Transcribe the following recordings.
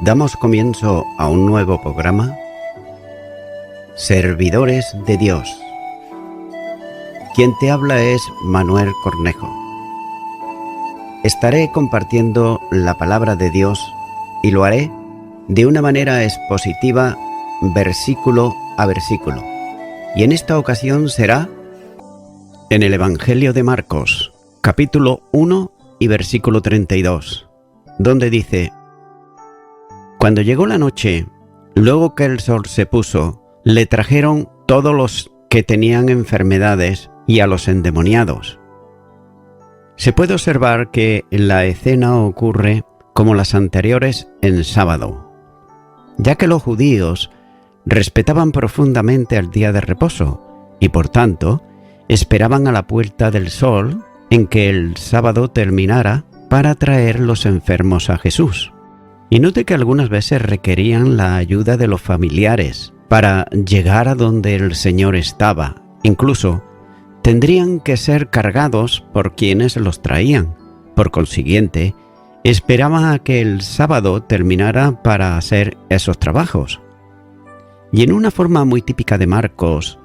Damos comienzo a un nuevo programa, Servidores de Dios. Quien te habla es Manuel Cornejo. Estaré compartiendo la palabra de Dios y lo haré de una manera expositiva, versículo a versículo. Y en esta ocasión será en el Evangelio de Marcos, capítulo 1 y versículo 32, donde dice: Cuando llegó la noche, luego que el sol se puso, le trajeron todos los que tenían enfermedades y a los endemoniados. Se puede observar que la escena ocurre como las anteriores en sábado, ya que los judíos respetaban profundamente el día de reposo y por tanto esperaban a la puerta del sol en que el sábado terminara para traer los enfermos a Jesús. Y note que algunas veces requerían la ayuda de los familiares para llegar a donde el Señor estaba. Incluso tendrían que ser cargados por quienes los traían. Por consiguiente, esperaban a que el sábado terminara para hacer esos trabajos. Y en una forma muy típica de Marcos,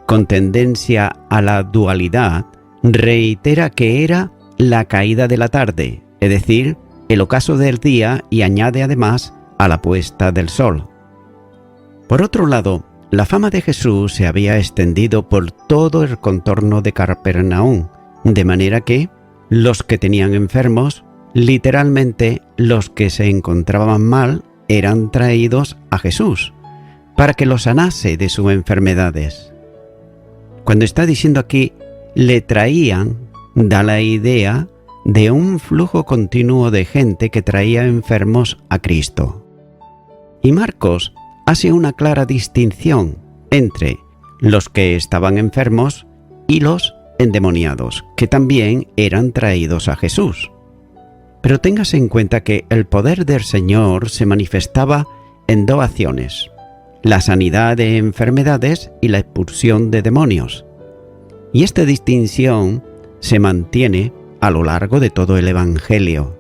con tendencia a la dualidad, reitera que era la caída de la tarde, es decir, el ocaso del día, y añade además a la puesta del sol. Por otro lado, la fama de Jesús se había extendido por todo el contorno de Capernaum, de manera que los que tenían enfermos, literalmente los que se encontraban mal, eran traídos a Jesús para que los sanase de sus enfermedades. Cuando está diciendo aquí le traían, da la idea de un flujo continuo de gente que traía enfermos a Cristo. Y Marcos hace una clara distinción entre los que estaban enfermos y los endemoniados, que también eran traídos a Jesús. Pero téngase en cuenta que el poder del Señor se manifestaba en dos acciones: la sanidad de enfermedades y la expulsión de demonios. Y esta distinción se mantiene a lo largo de todo el Evangelio.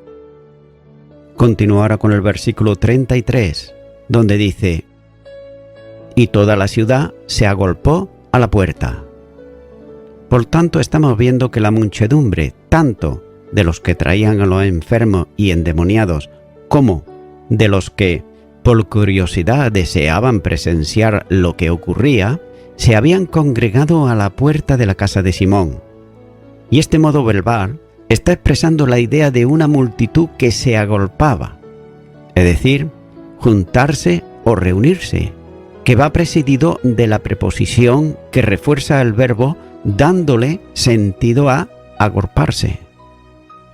Continúa ahora con el versículo 33, donde dice: y toda la ciudad se agolpó a la puerta. Por tanto, estamos viendo que la muchedumbre, tanto de los que traían a los enfermos y endemoniados, como de los que por curiosidad deseaban presenciar lo que ocurría, se habían congregado a la puerta de la casa de Simón. Y este modo verbal está expresando la idea de una multitud que se agolpaba, es decir, juntarse o reunirse, que va precedido de la preposición que refuerza el verbo dándole sentido a agolparse.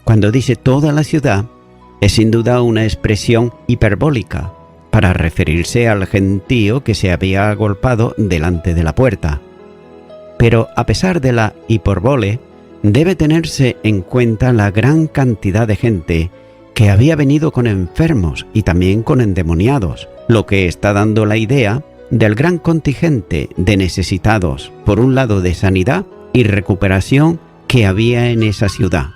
Cuando dice toda la ciudad, es sin duda una expresión hiperbólica para referirse al gentío que se había agolpado delante de la puerta. Pero a pesar de la hipérbole, debe tenerse en cuenta la gran cantidad de gente que había venido con enfermos y también con endemoniados, lo que está dando la idea del gran contingente de necesitados, por un lado de sanidad y recuperación que había en esa ciudad.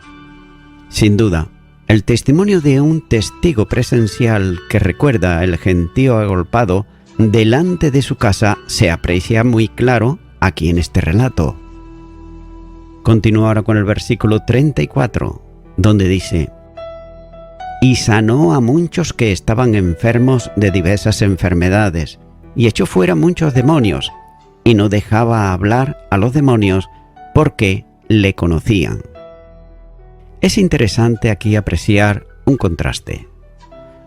Sin duda, el testimonio de un testigo presencial que recuerda el gentío agolpado delante de su casa se aprecia muy claro aquí en este relato. Continúa ahora con el versículo 34, donde dice: y sanó a muchos que estaban enfermos de diversas enfermedades, y echó fuera muchos demonios, y no dejaba hablar a los demonios porque le conocían. Es interesante aquí apreciar un contraste.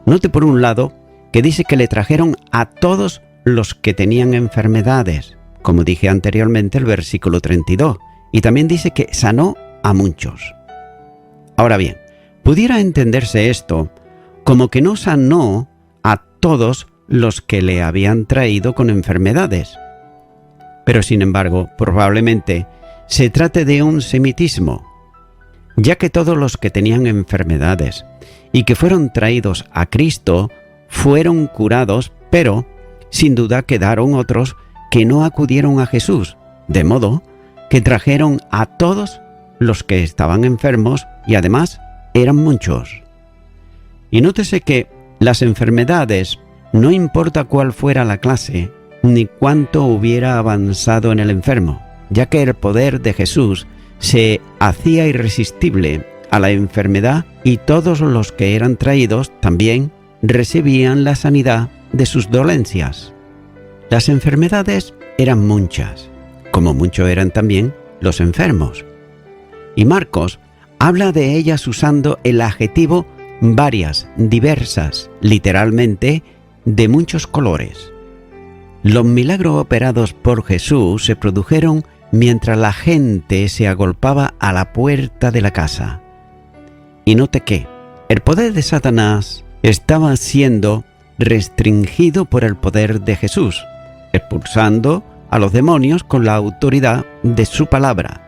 Note por un lado que dice que le trajeron a todos los que tenían enfermedades, como dije anteriormente el versículo 32, y también dice que sanó a muchos. Ahora bien, pudiera entenderse esto como que no sanó a todos los que le habían traído con enfermedades. Pero sin embargo, probablemente se trate de un semitismo, ya que todos los que tenían enfermedades y que fueron traídos a Cristo fueron curados, pero sin duda quedaron otros que no acudieron a Jesús, de modo que trajeron a todos los que estaban enfermos y además eran muchos. Y nótese que las enfermedades, no importa cuál fuera la clase, ni cuánto hubiera avanzado en el enfermo, ya que el poder de Jesús se hacía irresistible a la enfermedad y todos los que eran traídos también recibían la sanidad de sus dolencias. Las enfermedades eran muchas, como muchos eran también los enfermos. Y Marcos habla de ellas usando el adjetivo varias, diversas, literalmente de muchos colores. Los milagros operados por Jesús se produjeron mientras la gente se agolpaba a la puerta de la casa. Y note que el poder de Satanás estaba siendo restringido por el poder de Jesús, expulsando a los demonios con la autoridad de su palabra,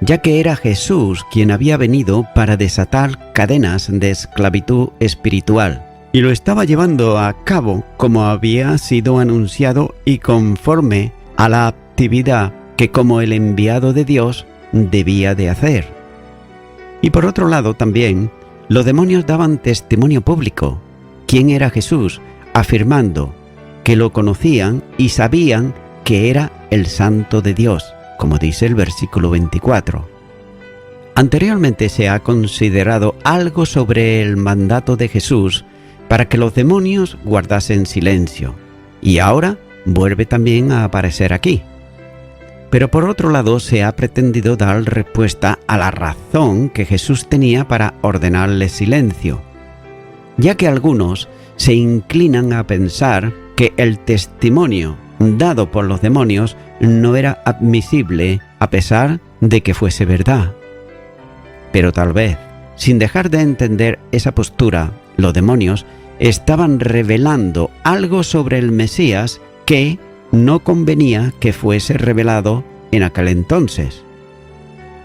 ya que era Jesús quien había venido para desatar cadenas de esclavitud espiritual, y lo estaba llevando a cabo como había sido anunciado y conforme a la actividad que como el enviado de Dios debía de hacer. Y por otro lado también, los demonios daban testimonio público quién era Jesús, afirmando que lo conocían y sabían que era el Santo de Dios, como dice el versículo 24. Anteriormente se ha considerado algo sobre el mandato de Jesús para que los demonios guardasen silencio, y ahora vuelve también a aparecer aquí. Pero por otro lado se ha pretendido dar respuesta a la razón que Jesús tenía para ordenarles silencio, ya que algunos se inclinan a pensar que el testimonio dado por los demonios no era admisible a pesar de que fuese verdad. Pero tal vez, sin dejar de entender esa postura, los demonios estaban revelando algo sobre el Mesías que no convenía que fuese revelado en aquel entonces.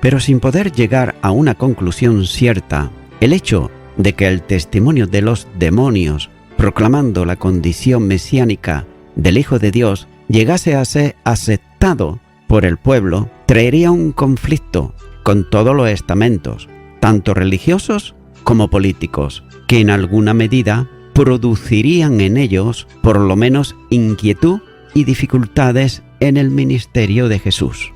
Pero sin poder llegar a una conclusión cierta, el hecho de que el testimonio de los demonios proclamando la condición mesiánica del Hijo de Dios llegase a ser aceptado por el pueblo, traería un conflicto con todos los estamentos, tanto religiosos como políticos, que en alguna medida producirían en ellos por lo menos inquietud y dificultades en el ministerio de Jesús.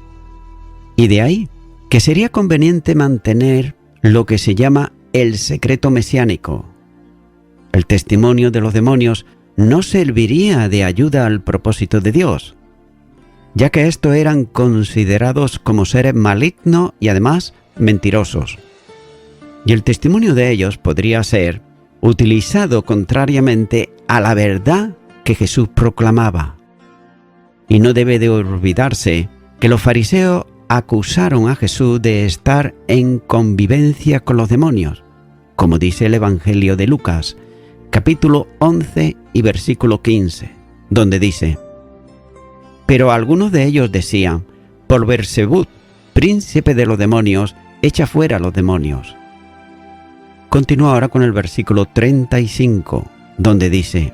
Y de ahí que sería conveniente mantener lo que se llama el secreto mesiánico. El testimonio de los demonios no serviría de ayuda al propósito de Dios, ya que estos eran considerados como seres malignos y además mentirosos. Y el testimonio de ellos podría ser utilizado contrariamente a la verdad que Jesús proclamaba. Y no debe de olvidarse que los fariseos acusaron a Jesús de estar en convivencia con los demonios, como dice el Evangelio de Lucas, capítulo 11 y versículo 15, donde dice: pero algunos de ellos decían: por Beelzebub, príncipe de los demonios, echa fuera a los demonios. Continúa ahora con el versículo 35, donde dice: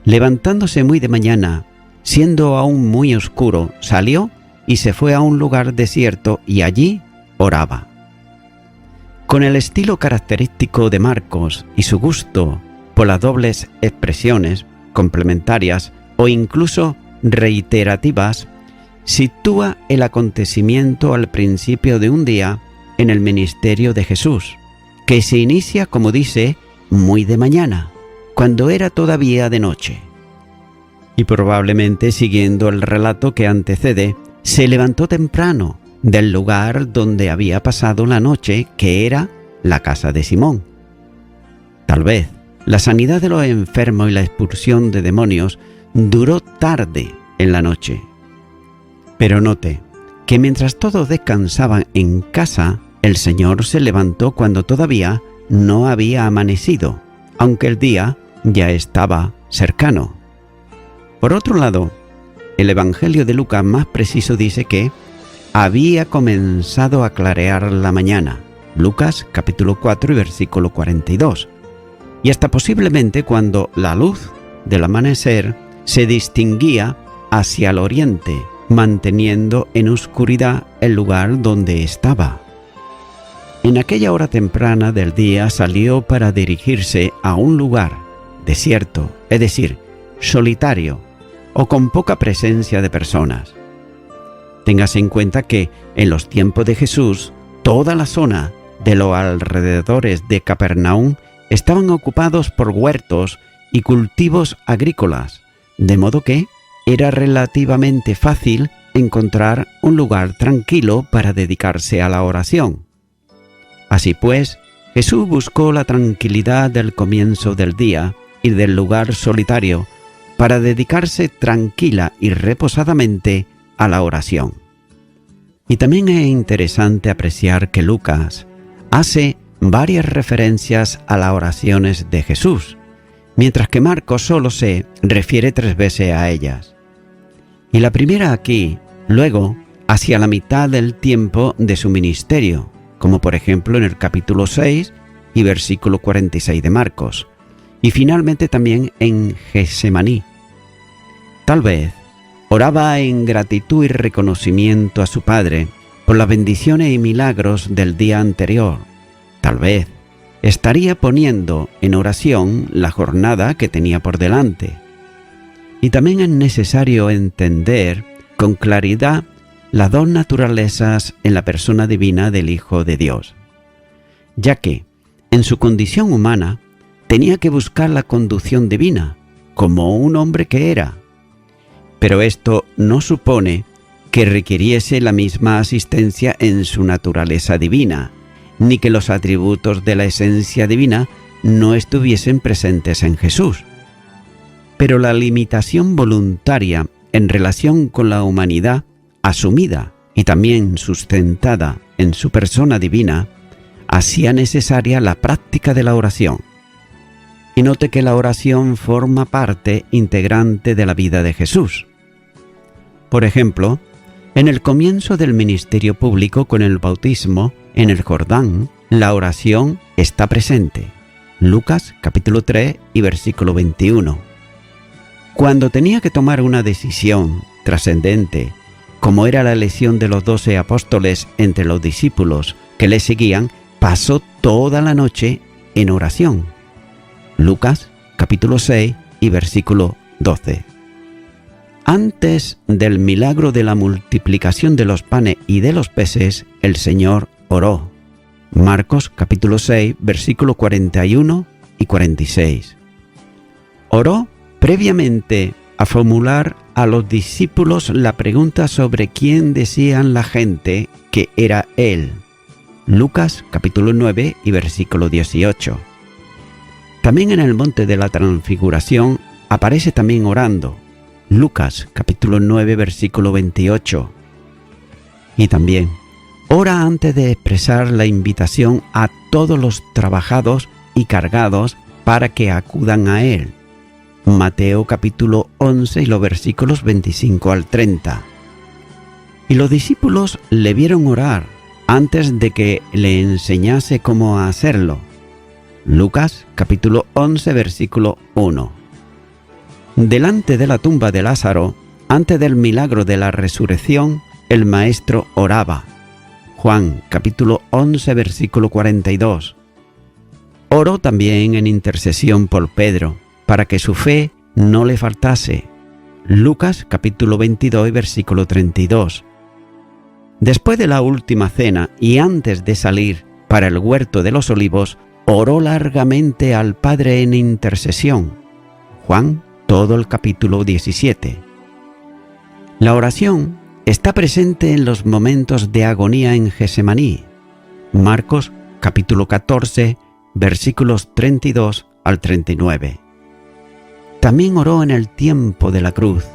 levantándose muy de mañana, siendo aún muy oscuro, salió y se fue a un lugar desierto y allí oraba. Con el estilo característico de Marcos y su gusto por las dobles expresiones complementarias o incluso reiterativas, sitúa el acontecimiento al principio de un día en el ministerio de Jesús, que se inicia, como dice, muy de mañana, cuando era todavía de noche. Y probablemente, siguiendo el relato que antecede, se levantó temprano del lugar donde había pasado la noche, que era la casa de Simón. Tal vez la sanidad de los enfermos y la expulsión de demonios duró tarde en la noche. Pero note que mientras todos descansaban en casa, el Señor se levantó cuando todavía no había amanecido, aunque el día ya estaba cercano. Por otro lado, el Evangelio de Lucas más preciso dice que había comenzado a clarear la mañana, Lucas capítulo 4 y versículo 42, y hasta posiblemente cuando la luz del amanecer se distinguía hacia el oriente, manteniendo en oscuridad el lugar donde estaba. En aquella hora temprana del día salió para dirigirse a un lugar desierto, es decir, solitario o con poca presencia de personas. Téngase en cuenta que en los tiempos de Jesús, toda la zona de los alrededores de Capernaum estaban ocupados por huertos y cultivos agrícolas, de modo que era relativamente fácil encontrar un lugar tranquilo para dedicarse a la oración. Así pues, Jesús buscó la tranquilidad del comienzo del día y del lugar solitario para dedicarse tranquila y reposadamente a la oración. Y también es interesante apreciar que Lucas hace varias referencias a las oraciones de Jesús, mientras que Marcos solo se refiere 3 veces a ellas. Y la primera aquí, luego, hacia la mitad del tiempo de su ministerio, como por ejemplo en el capítulo 6 y versículo 46 de Marcos, y finalmente también en Getsemaní. Tal vez oraba en gratitud y reconocimiento a su Padre por las bendiciones y milagros del día anterior. Tal vez estaría poniendo en oración la jornada que tenía por delante. Y también es necesario entender con claridad las 2 naturalezas en la persona divina del Hijo de Dios, ya que en su condición humana tenía que buscar la conducción divina, como un hombre que era. Pero esto no supone que requiriese la misma asistencia en su naturaleza divina, ni que los atributos de la esencia divina no estuviesen presentes en Jesús. Pero la limitación voluntaria en relación con la humanidad asumida y también sustentada en su persona divina, hacía necesaria la práctica de la oración. Y note que la oración forma parte integrante de la vida de Jesús. Por ejemplo, en el comienzo del ministerio público con el bautismo en el Jordán, la oración está presente. Lucas capítulo 3 y versículo 21. Cuando tenía que tomar una decisión trascendente, como era la elección de los 12 apóstoles entre los discípulos que le seguían, pasó toda la noche en oración. Lucas capítulo 6 y versículo 12. Antes del milagro de la multiplicación de los panes y de los peces, el Señor oró. Marcos capítulo 6, versículo 41 y 46. Oró previamente a formular a los discípulos la pregunta sobre quién decían la gente que era Él. Lucas capítulo 9 y versículo 18. También en el monte de la transfiguración aparece también orando. Lucas capítulo 9 versículo 28. Y también ora antes de expresar la invitación a todos los trabajados y cargados para que acudan a Él. Mateo capítulo 11 y los versículos 25 al 30. Y los discípulos le vieron orar antes de que le enseñase cómo hacerlo. Lucas capítulo 11 versículo 1. Delante de la tumba de Lázaro, antes del milagro de la resurrección, el Maestro oraba. Juan capítulo 11 versículo 42. Oró también en intercesión por Pedro, para que su fe no le faltase. Lucas capítulo 22 versículo 32. Después de la última cena y antes de salir para el huerto de los olivos, oró largamente al Padre en intercesión. Juan, todo el capítulo 17. La oración está presente en los momentos de agonía en Getsemaní. Marcos capítulo 14, versículos 32 al 39. También oró en el tiempo de la cruz.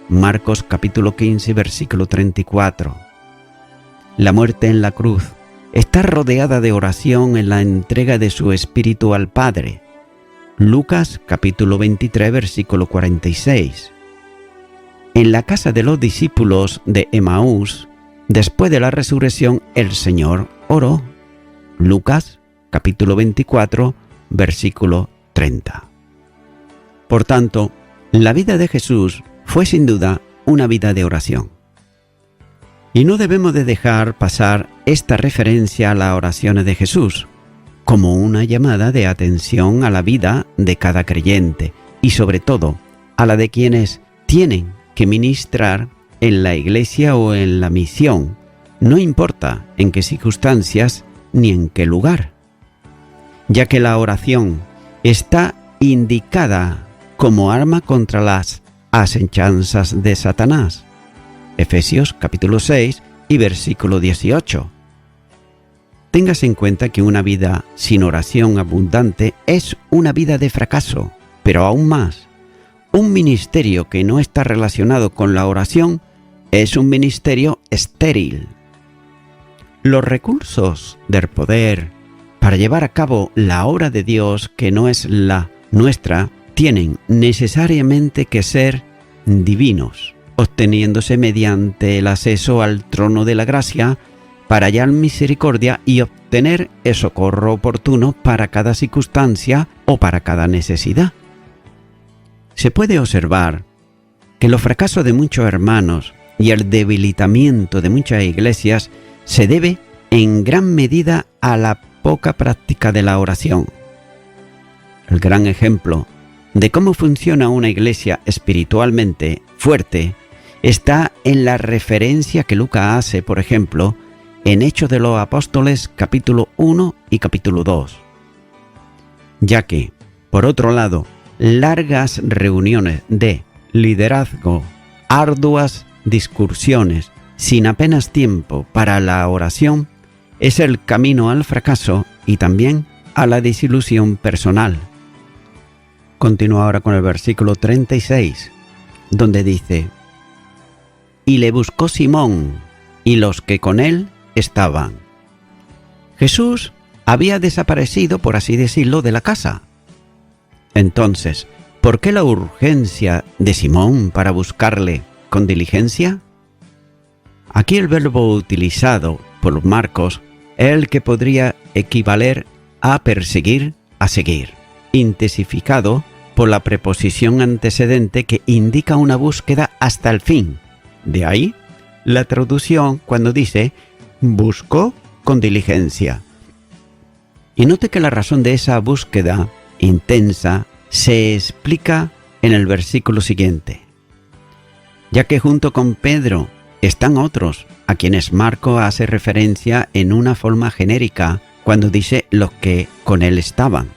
Marcos capítulo 15, versículo 34. La muerte en la cruz está rodeada de oración en la entrega de su espíritu al Padre. Lucas capítulo 23, versículo 46. En la casa de los discípulos de Emaús, después de la resurrección, el Señor oró. Lucas capítulo 24, versículo 30. Por tanto, la vida de Jesús fue sin duda una vida de oración. Y no debemos de dejar pasar esta referencia a las oraciones de Jesús como una llamada de atención a la vida de cada creyente y sobre todo a la de quienes tienen que ministrar en la iglesia o en la misión, no importa en qué circunstancias ni en qué lugar, ya que la oración está indicada como arma contra las asechanzas de Satanás. Efesios capítulo 6 y versículo 18. Téngase en cuenta que una vida sin oración abundante es una vida de fracaso, pero aún más, un ministerio que no está relacionado con la oración es un ministerio estéril. Los recursos del poder para llevar a cabo la obra de Dios, que no es la nuestra, tienen necesariamente que ser divinos, obteniéndose mediante el acceso al trono de la gracia para hallar misericordia y obtener el socorro oportuno para cada circunstancia o para cada necesidad. Se puede observar que los fracasos de muchos hermanos y el debilitamiento de muchas iglesias se debe en gran medida a la poca práctica de la oración. El gran ejemplo de cómo funciona una iglesia espiritualmente fuerte está en la referencia que Lucas hace, por ejemplo, en Hechos de los Apóstoles capítulo 1 y capítulo 2. Ya que, por otro lado, largas reuniones de liderazgo, arduas discusiones, sin apenas tiempo para la oración, es el camino al fracaso y también a la desilusión personal. Continúa ahora con el versículo 36, donde dice: y le buscó Simón y los que con él estaban. Jesús había desaparecido, por así decirlo, de la casa. Entonces, ¿por qué la urgencia de Simón para buscarle con diligencia? Aquí el verbo utilizado por Marcos es el que podría equivaler a perseguir, a seguir, intensificado por la preposición antecedente que indica una búsqueda hasta el fin. De ahí la traducción cuando dice buscó con diligencia. Y note que la razón de esa búsqueda intensa se explica en el versículo siguiente. Ya que junto con Pedro están otros, a quienes Marco hace referencia en una forma genérica cuando dice los que con él estaban.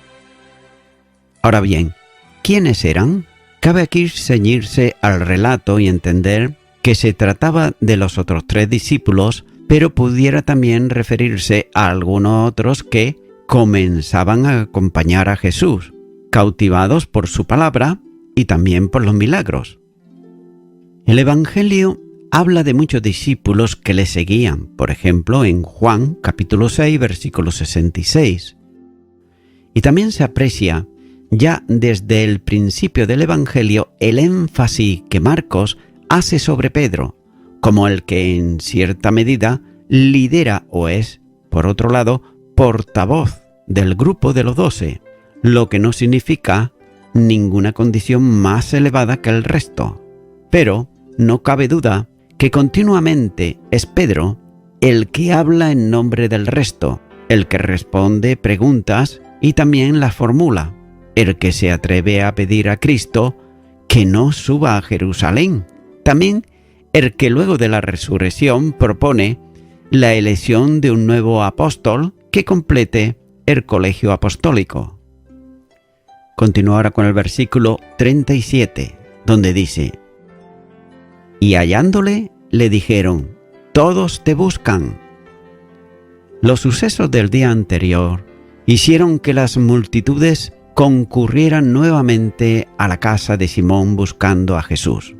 Ahora bien, ¿quiénes eran? Cabe aquí ceñirse al relato y entender que se trataba de los otros 3 discípulos, pero pudiera también referirse a algunos otros que comenzaban a acompañar a Jesús, cautivados por su palabra y también por los milagros. El Evangelio habla de muchos discípulos que le seguían, por ejemplo en Juan capítulo 6 versículo 66. Y también se aprecia ya desde el principio del Evangelio el énfasis que Marcos hace sobre Pedro, como el que en cierta medida lidera o es, por otro lado, portavoz del grupo de los 12, lo que no significa ninguna condición más elevada que el resto. Pero no cabe duda que continuamente es Pedro el que habla en nombre del resto, el que responde preguntas y también las formula, el que se atreve a pedir a Cristo que no suba a Jerusalén, también el que luego de la resurrección propone la elección de un nuevo apóstol que complete el colegio apostólico. Continúa ahora con el versículo 37, donde dice: y hallándole, le dijeron: todos te buscan. Los sucesos del día anterior hicieron que las multitudes concurrieran nuevamente a la casa de Simón buscando a Jesús.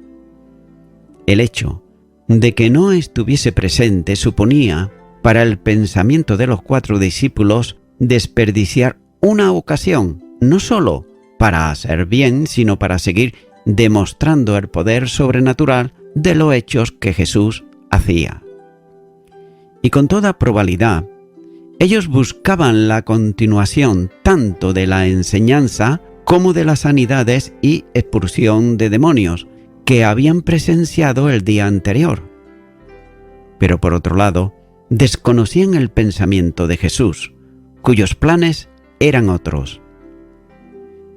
El hecho de que no estuviese presente suponía, para el pensamiento de los 4 discípulos, desperdiciar una ocasión, no solo para hacer bien, sino para seguir demostrando el poder sobrenatural de los hechos que Jesús hacía. Y con toda probabilidad, ellos buscaban la continuación tanto de la enseñanza como de las sanidades y expulsión de demonios que habían presenciado el día anterior. pero por otro lado, desconocían el pensamiento de Jesús, cuyos planes eran otros.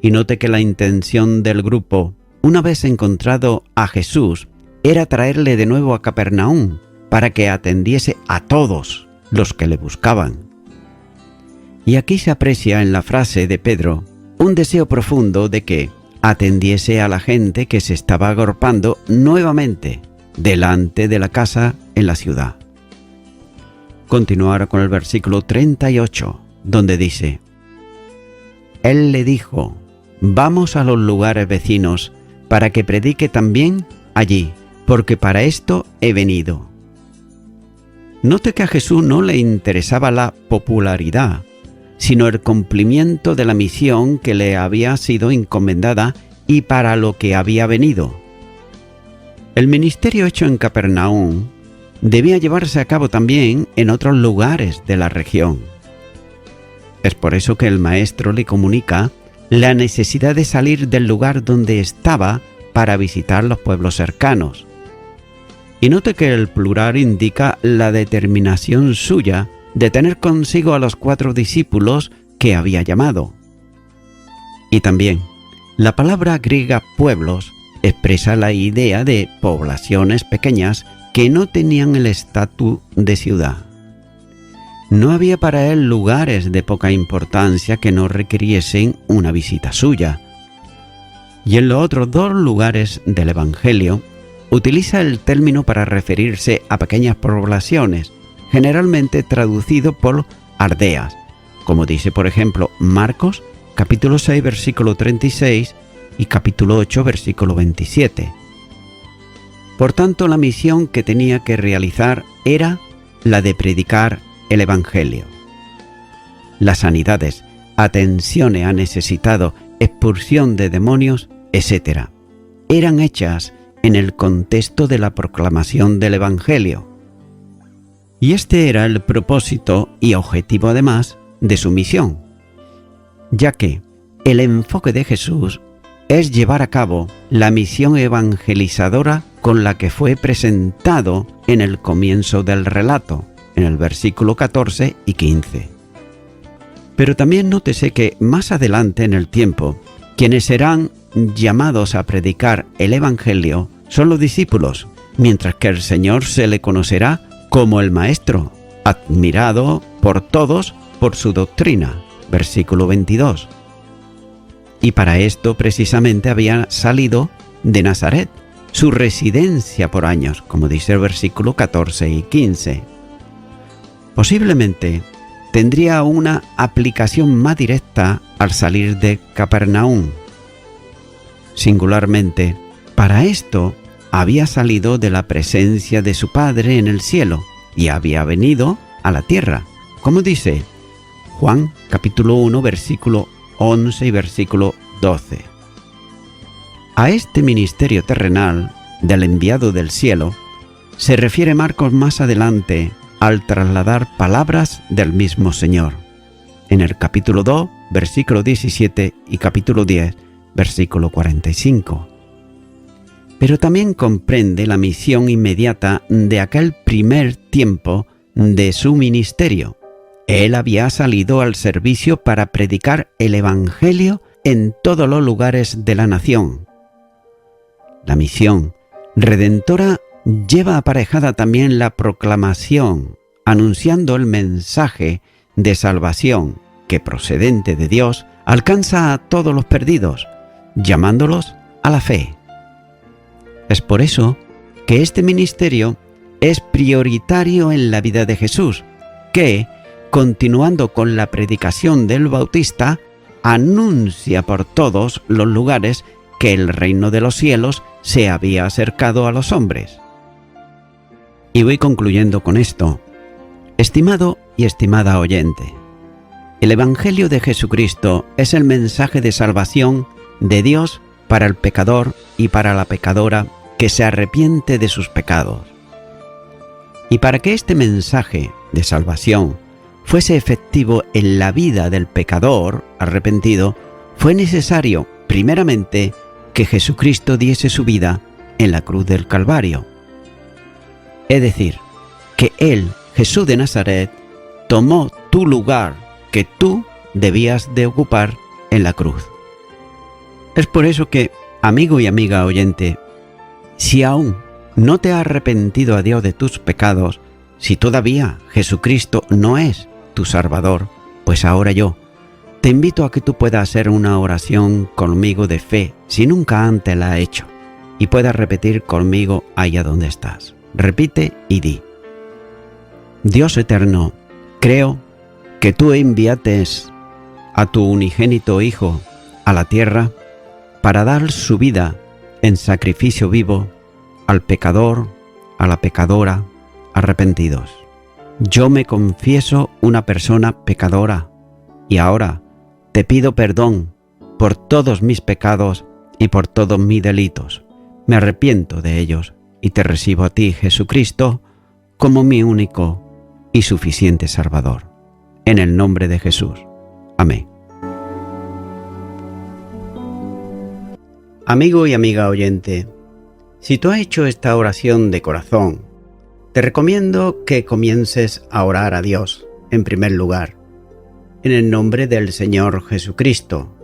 Y note que la intención del grupo, una vez encontrado a Jesús, era traerle de nuevo a Capernaum para que atendiese a todos los que le buscaban. Y aquí se aprecia en la frase de Pedro un deseo profundo de que atendiese a la gente que se estaba agolpando nuevamente delante de la casa en la ciudad. Continuar con el versículo 38, donde dice: Él le dijo: vamos a los lugares vecinos para que predique también allí, porque para esto he venido. Note que a Jesús no le interesaba la popularidad, sino el cumplimiento de la misión que le había sido encomendada y para lo que había venido. El ministerio hecho en Capernaum debía llevarse a cabo también en otros lugares de la región. Es por eso que el Maestro le comunica la necesidad de salir del lugar donde estaba para visitar los pueblos cercanos. Y note que el plural indica la determinación suya de tener consigo a los 4 discípulos que había llamado. Y también, la palabra griega pueblos expresa la idea de poblaciones pequeñas que no tenían el estatus de ciudad. No había para él lugares de poca importancia que no requiriesen una visita suya. Y en los otros 2 lugares del Evangelio, utiliza el término para referirse a pequeñas poblaciones, generalmente traducido por aldeas, como dice por ejemplo Marcos, capítulo 6, versículo 36 y capítulo 8, versículo 27. Por tanto, la misión que tenía que realizar era la de predicar el Evangelio. Las sanidades, atenciones a necesitados, expulsión de demonios, etc., eran hechas en el contexto de la proclamación del Evangelio. Y este era el propósito y objetivo además de su misión, ya que el enfoque de Jesús es llevar a cabo la misión evangelizadora con la que fue presentado en el comienzo del relato, en el versículo 14 y 15. Pero también nótese que más adelante en el tiempo, quienes serán llamados a predicar el Evangelio son los discípulos, mientras que el Señor se le conocerá como el Maestro, admirado por todos por su doctrina, versículo 22. Y para esto precisamente había salido de Nazaret, su residencia por años, como dice el versículo 14 y 15. Posiblemente tendría una aplicación más directa al salir de Capernaum. Singularmente, para esto había salido de la presencia de su Padre en el cielo y había venido a la tierra, como dice Juan capítulo 1, versículo 11 y versículo 12. A este ministerio terrenal del enviado del cielo se refiere Marcos más adelante al trasladar palabras del mismo Señor, en el capítulo 2, versículo 17 y capítulo 10, versículo 45. Pero también comprende la misión inmediata de aquel primer tiempo de su ministerio. Él había salido al servicio para predicar el Evangelio en todos los lugares de la nación. La misión redentora lleva aparejada también la proclamación, anunciando el mensaje de salvación que, procedente de Dios, alcanza a todos los perdidos, llamándolos a la fe. Es por eso que este ministerio es prioritario en la vida de Jesús, que, continuando con la predicación del Bautista, anuncia por todos los lugares que el reino de los cielos se había acercado a los hombres. Y voy concluyendo con esto. Estimado y estimada oyente, el Evangelio de Jesucristo es el mensaje de salvación de Dios para el pecador y para la pecadora que se arrepiente de sus pecados. Y para que este mensaje de salvación fuese efectivo en la vida del pecador arrepentido, fue necesario, primeramente, que Jesucristo diese su vida en la cruz del Calvario. Es decir, que Él, Jesús de Nazaret, tomó tu lugar que tú debías de ocupar en la cruz. Es por eso que, amigo y amiga oyente, si aún no te has arrepentido a Dios de tus pecados, si todavía Jesucristo no es tu Salvador, pues ahora yo te invito a que tú puedas hacer una oración conmigo de fe, si nunca antes la has hecho, y puedas repetir conmigo allá donde estás. Repite y di: Dios eterno, creo que tú enviaste a tu unigénito Hijo a la tierra para dar su vida en sacrificio vivo al pecador, a la pecadora, arrepentidos. Yo me confieso una persona pecadora y ahora te pido perdón por todos mis pecados y por todos mis delitos. Me arrepiento de ellos y te recibo a ti, Jesucristo, como mi único y suficiente Salvador. En el nombre de Jesús. Amén. Amigo y amiga oyente, si tú has hecho esta oración de corazón, te recomiendo que comiences a orar a Dios, en primer lugar, en el nombre del Señor Jesucristo.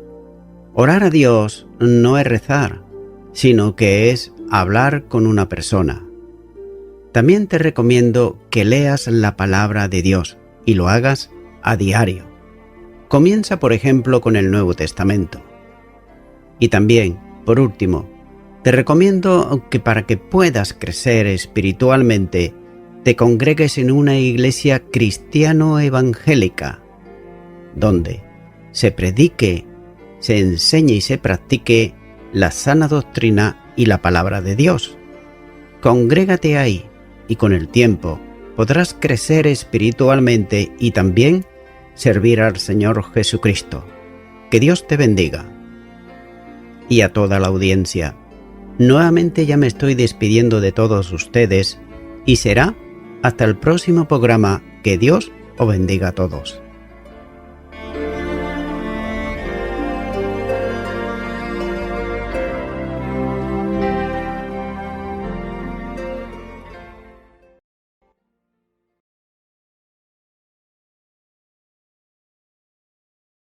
Orar a Dios no es rezar, sino que es hablar con una persona. También te recomiendo que leas la palabra de Dios y lo hagas a diario. Comienza, por ejemplo, con el Nuevo Testamento. Y también, por último, te recomiendo que para que puedas crecer espiritualmente, te congregues en una iglesia cristiano-evangélica, donde se predique, se enseñe y se practique la sana doctrina y la palabra de Dios. Congrégate ahí y con el tiempo podrás crecer espiritualmente y también servir al Señor Jesucristo. Que Dios te bendiga. Y a toda la audiencia, nuevamente ya me estoy despidiendo de todos ustedes y será hasta el próximo programa. Que Dios os bendiga a todos.